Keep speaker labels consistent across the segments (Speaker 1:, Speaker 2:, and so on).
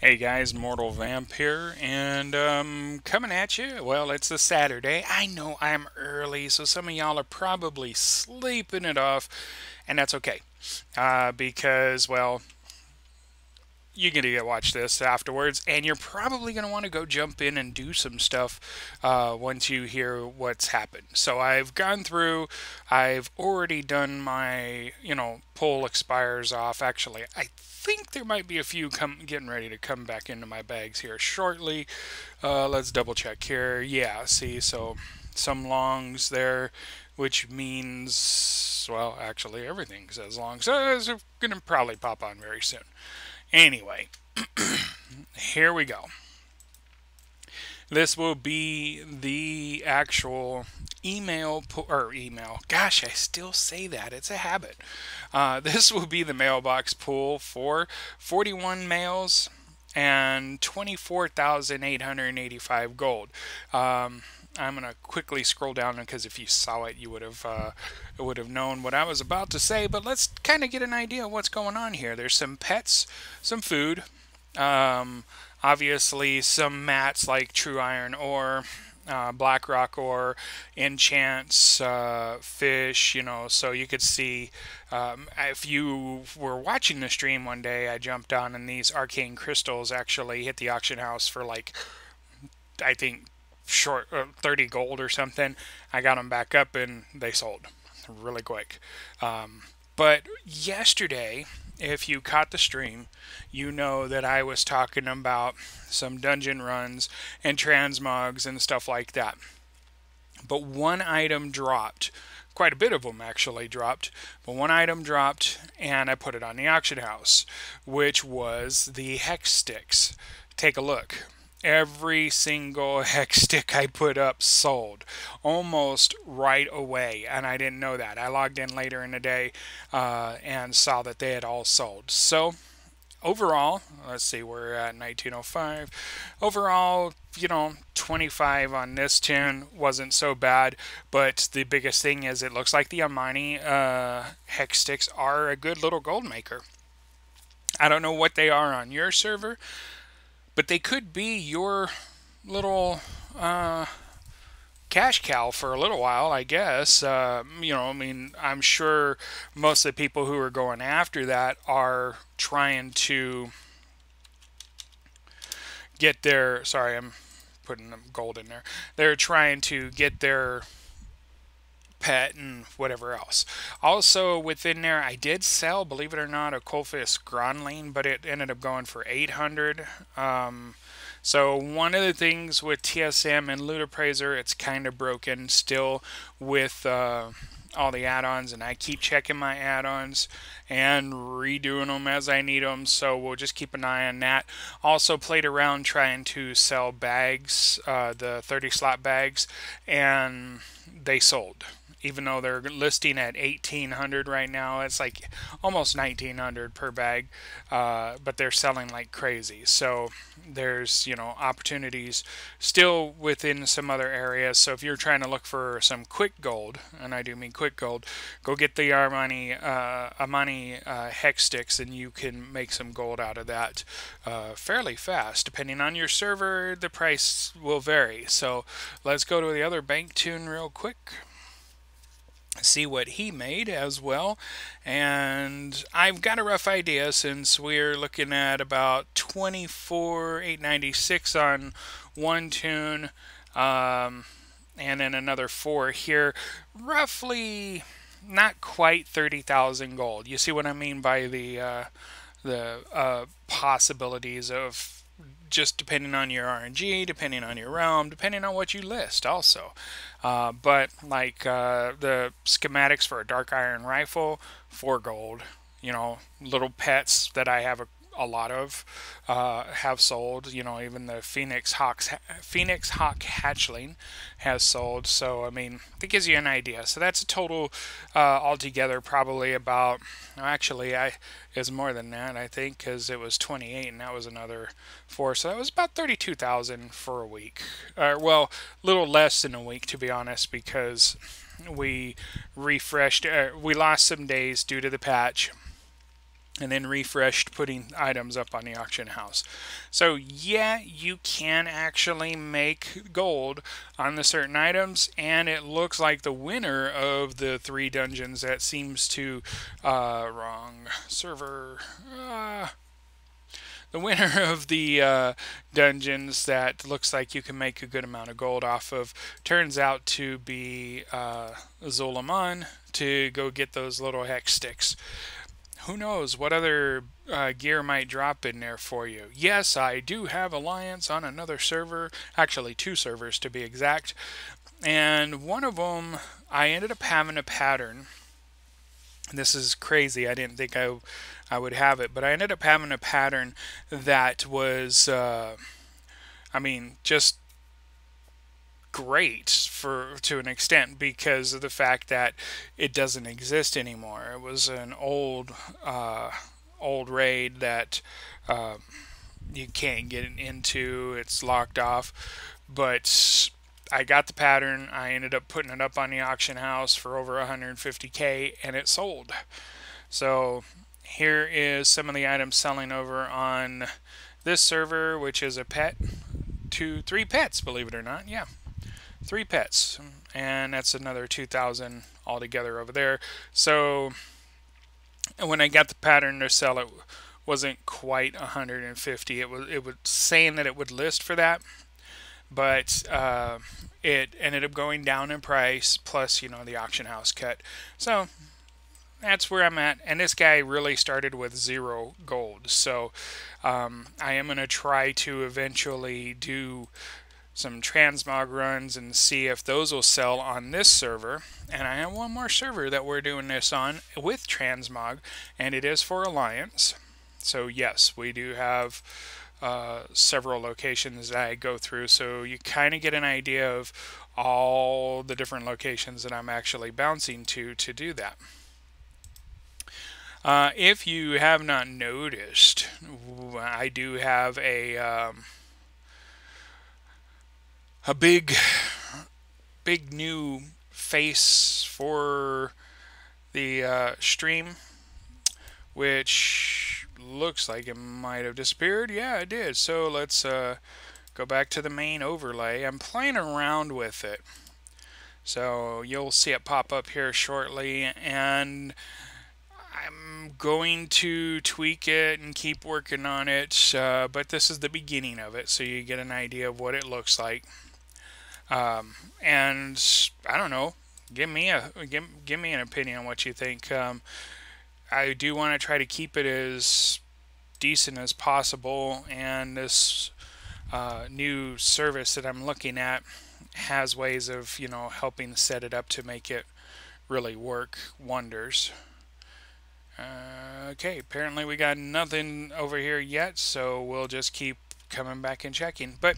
Speaker 1: Hey guys, Mortalvamp here, and coming at you. Well, it's a Saturday. I know I'm early, so some of y'all are probably sleeping it off, and that's okay. Because, well, you're going to watch this afterwards, and you're probably going to want to go jump in and do some stuff once you hear what's happened. So I've gone through, I've already done my, pull expires off. Actually, I think there might be a few getting ready to come back into my bags here shortly. Let's double check here. Yeah, see, so some longs there, which means, well, actually everything says long. So it's going to probably pop on very soon. Anyway, here we go. This will be the actual email. Gosh, I still say that. It's a habit. This will be the mailbox pool for 41 mails and 24,885 gold. I'm gonna quickly scroll down because if you saw it, you would have known what I was about to say. But let's kind of get an idea of what's going on here. There's some pets, some food, um, obviously some mats like True Iron Ore, Black Rock Ore, Enchants, fish. So you could see if you were watching the stream one day, I jumped on and these arcane crystals actually hit the auction house for like I think short 30 gold or something. I got them back up and they sold really quick. But yesterday, if you caught the stream, you know that I was talking about some dungeon runs and transmogs and stuff like that. But one item dropped. Quite a bit of them actually dropped, but one item dropped and I put it on the auction house, which was the hex sticks. Take a look. Every single hex stick I put up sold almost right away, and I didn't know that. I logged in later in the day and saw that they had all sold. So overall, let's see, we're at 1905. Overall, 25 on this tune wasn't so bad, but the biggest thing is it looks like the Amani hex sticks are a good little gold maker. I don't know what they are on your server, but they could be your little cash cow for a little while, I guess. I'm sure most of the people who are going after that are trying to get their. Sorry, I'm putting gold in there. They're trying to get their pet and whatever else. Also within there, I did sell, believe it or not, a Colfis Gronling, but it ended up going for 800. So one of the things with TSM and Loot Appraiser, it's kind of broken still with all the add-ons, and I keep checking my add-ons and redoing them as I need them, so we'll just keep an eye on that. Also played around trying to sell bags, the 30 slot bags, and they sold. Even though they're listing at 1,800 right now, it's like almost 1,900 per bag, but they're selling like crazy. So there's opportunities still within some other areas. So if you're trying to look for some quick gold, and I do mean quick gold, go get the Amani hex sticks, and you can make some gold out of that fairly fast. Depending on your server, the price will vary. So let's go to the other bank tune real quick, see what he made as well. And I've got a rough idea, since we're looking at about 24,896 on one tune, and then another 4 here, roughly not quite 30,000 gold. You see what I mean by the possibilities of just depending on your RNG, depending on your realm, depending on what you list also. But like the schematics for a dark iron rifle, 4 gold. Little pets that I have a lot of have sold. Even the Phoenix Hawk hatchling has sold. So I mean, that gives you an idea. So that's a total altogether probably about. Actually, it's more than that, I think, because it was 28 and that was another 4. So that was about 32,000 for a week. Well, a little less than a week, to be honest, because we refreshed. We lost some days due to the patch. and then refreshed putting items up on the auction house. So yeah, you can actually make gold on the certain items, and it looks like the winner of the 3 dungeons that seems to wrong server the winner of the dungeons that looks like you can make a good amount of gold off of turns out to be Zolaman to go get those little hex sticks. Who knows what other gear might drop in there for you. Yes, I do have Alliance on another server, actually 2 servers to be exact, and one of them I ended up having a pattern. This is crazy. I didn't think I would have it, but I ended up having a pattern that was, I mean, just great to an extent because of the fact that it doesn't exist anymore. It was an old raid that you can't get into. It's locked off, but I got the pattern. I ended up putting it up on the auction house for over 150K, and it sold. So here is some of the items selling over on this server, which is a pet, 3 pets, believe it or not. Yeah, 3 pets, and that's another 2,000 altogether over there. So when I got the pattern to sell, it wasn't quite 150. It was saying that it would list for that, but it ended up going down in price, plus, you know, the auction house cut. So that's where I'm at. And this guy really started with 0 gold. So I am going to try to eventually do some transmog runs and see if those will sell on this server. And I have one more server that we're doing this on with transmog, and it is for Alliance. So yes, we do have several locations that I go through, so you kind of get an idea of all the different locations that I'm actually bouncing to do that. If you have not noticed, I do have a big new face for the stream, which looks like it might have disappeared. Yeah, it did. So let's go back to the main overlay. I'm playing around with it, so you'll see it pop up here shortly, and I'm going to tweak it and keep working on it, but this is the beginning of it, so you get an idea of what it looks like. And I don't know, give me an opinion on what you think. I do want to try to keep it as decent as possible, and this new service that I'm looking at has ways of, you know, helping set it up to make it really work wonders. Okay, apparently we got nothing over here yet, so we'll just keep coming back and checking. But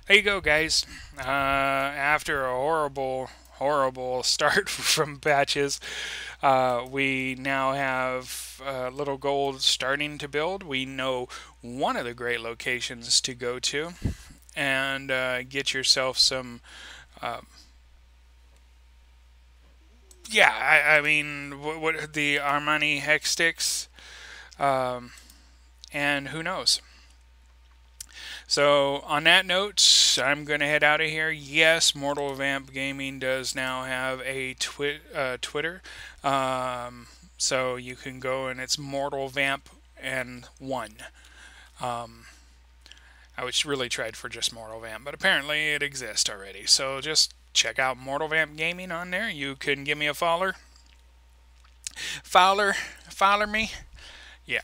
Speaker 1: there you go, guys. After a horrible start from patches, we now have little gold starting to build. We know one of the great locations to go to and get yourself some yeah, I mean, what the Armani hex sticks, and who knows. So on that note, I'm going to head out of here. Yes, Mortalvamp Gaming does now have a Twitter, so you can go, and it's Mortalvamp and 1. I was really tried for just Mortalvamp, but apparently it exists already. So just check out Mortalvamp Gaming on there. You can give me a follower me. Yeah,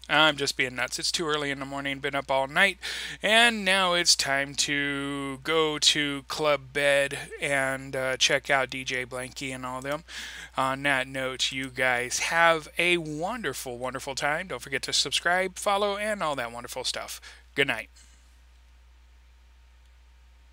Speaker 1: I'm just being nuts. It's too early in the morning, been up all night, and now it's time to go to Club Bed and check out DJ Blanky and all them. On that note, you guys have a wonderful, wonderful time. Don't forget to subscribe, follow, and all that wonderful stuff. Good night.